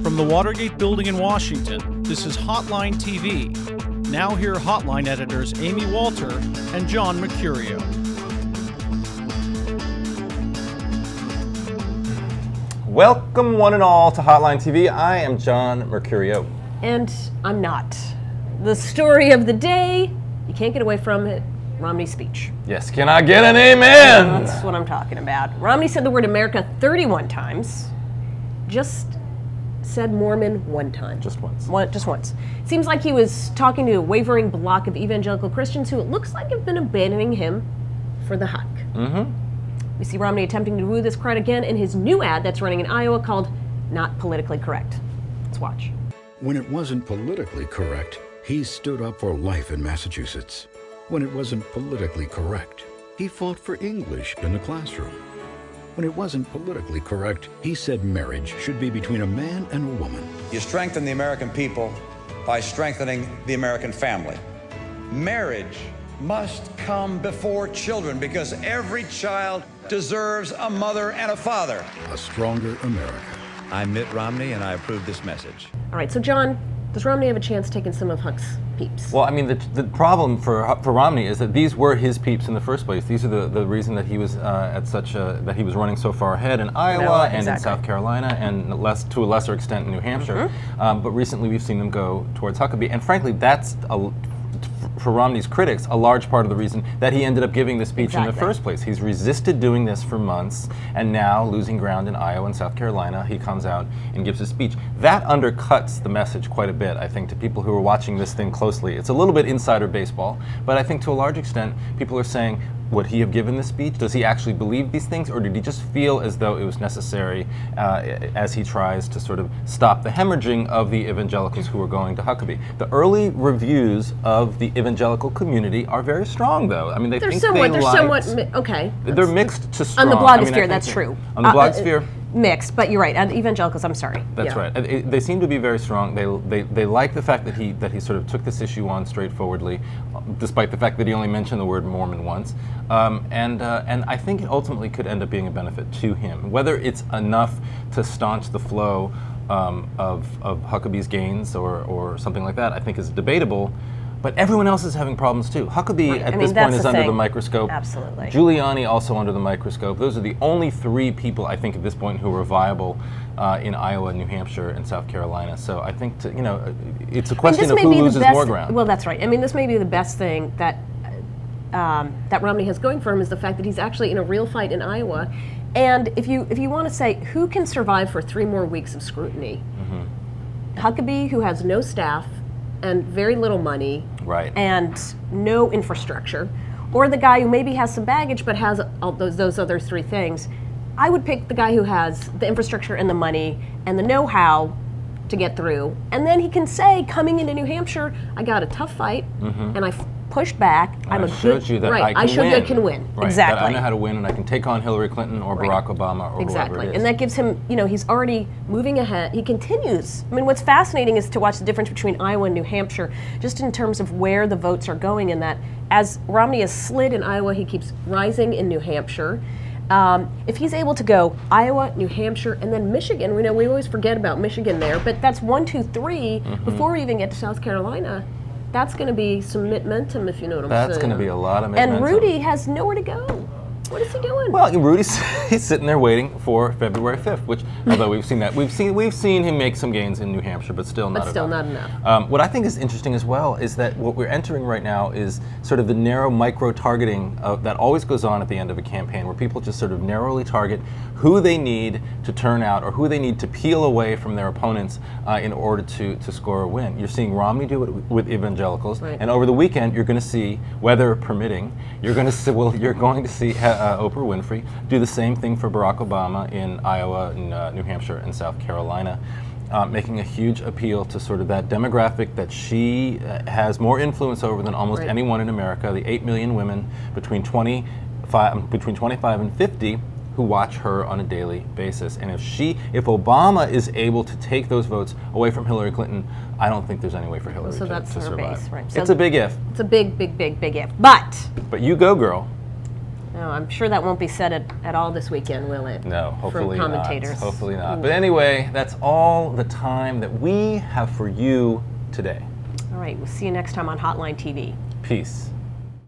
From the Watergate building in Washington, this is Hotline TV. Now here are Hotline editors Amy Walter and John Mercurio. Welcome one and all to Hotline TV. I am John Mercurio. And I'm not. The story of the day, you can't get away from it, Romney's speech. Yes, can I get an amen? That's what I'm talking about. Romney said the word America 31 times. Just said Mormon one time. Just once. Just once. Seems like he was talking to a wavering block of evangelical Christians who it looks like have been abandoning him for the huck. Mm-hmm. We see Romney attempting to woo this crowd again in his new ad that's running in Iowa called Not Politically Correct. Let's watch. When it wasn't politically correct, he stood up for life in Massachusetts. When it wasn't politically correct, he fought for English in the classroom. When it wasn't politically correct, he said marriage should be between a man and a woman. You strengthen the American people by strengthening the American family. Marriage must come before children because every child deserves a mother and a father. A stronger America. I'm Mitt Romney, and I approve this message. All right, so John, does Romney have a chance taking some of Huck's peeps? Well, I mean, the problem for Romney is that these were his peeps in the first place. These are the reason that he was that he was running so far ahead in Iowa and in South Carolina and to a lesser extent in New Hampshire. Mm-hmm. But recently we've seen them go towards Huckabee, and frankly, that's for Romney's critics, a large part of the reason that he ended up giving the speech in the first place. He's resisted doing this for months, and now, losing ground in Iowa and South Carolina, he comes out and gives his speech. That undercuts the message quite a bit, I think, to people who are watching this thing closely. It's a little bit insider baseball, but I think to a large extent, people are saying, would he have given this speech? Does he actually believe these things, or did he just feel as though it was necessary as he tries to sort of stop the hemorrhaging of the evangelicals who are going to Huckabee? The early reviews of the evangelical community are very strong, though. I mean, they're okay. They're mixed to strong. On the blogosphere, that's true. On the blogosphere. Mixed, but you're right. And evangelicals, I'm sorry. That's right. They seem to be very strong. They like the fact that he sort of took this issue on straightforwardly, despite the fact that he only mentioned the word Mormon once. And I think it ultimately could end up being a benefit to him. Whether it's enough to staunch the flow of Huckabee's gains or something like that, I think is debatable. But everyone else is having problems too. Huckabee at this point is under the microscope. Absolutely. Giuliani also under the microscope. Those are the only three people I think at this point who are viable in Iowa, New Hampshire, and South Carolina. So I think it's a question of who loses more ground. Well, that's right. I mean, this may be the best thing that that Romney has going for him is the fact that he's actually in a real fight in Iowa. And if you want to say who can survive for 3 more weeks of scrutiny, Huckabee, who has no staff and very little money, and no infrastructure, or the guy who maybe has some baggage but has all those other 3 things, I would pick the guy who has the infrastructure and the money and the know-how to get through. And then he can say, coming into New Hampshire, I got a tough fight, and I pushed back. I showed you that I can win. Right. Exactly. That I know how to win, and I can take on Hillary Clinton or Barack Obama or whoever it is. And that gives him, he's already moving ahead. He continues. I mean, what's fascinating is to watch the difference between Iowa and New Hampshire, just in terms of where the votes are going, and that as Romney has slid in Iowa, he keeps rising in New Hampshire. If he's able to go Iowa, New Hampshire, and then Michigan, we always forget about Michigan there, but that's 1, 2, 3 before we even get to South Carolina. That's going to be some momentum, if you know what I'm saying. That's going to be a lot of momentum. And Rudy has nowhere to go. What is he doing? Well, he's sitting there waiting for February 5th, which, although we've seen him make some gains in New Hampshire, but still not enough. What I think is interesting as well is that what we're entering right now is sort of the narrow micro-targeting that always goes on at the end of a campaign, where people just sort of narrowly target who they need to turn out or who they need to peel away from their opponents in order to score a win. You're seeing Romney do it with evangelicals, and over the weekend you're going to see, weather permitting, you're going to see Oprah Winfrey do the same thing for Barack Obama in Iowa, and, New Hampshire, and South Carolina, making a huge appeal to sort of that demographic that she has more influence over than almost anyone in America, the 8 million women between 25 and 50 who watch her on a daily basis. And if Obama is able to take those votes away from Hillary Clinton, I don't think there's any way for Hillary to survive. Base, right. So it's a big if. It's a big if. But you go, girl. No, I'm sure that won't be said at all this weekend, will it? No, hopefully from commentators. not. Hopefully not. But anyway, that's all the time that we have for you today. All right, we'll see you next time on Hotline TV. Peace.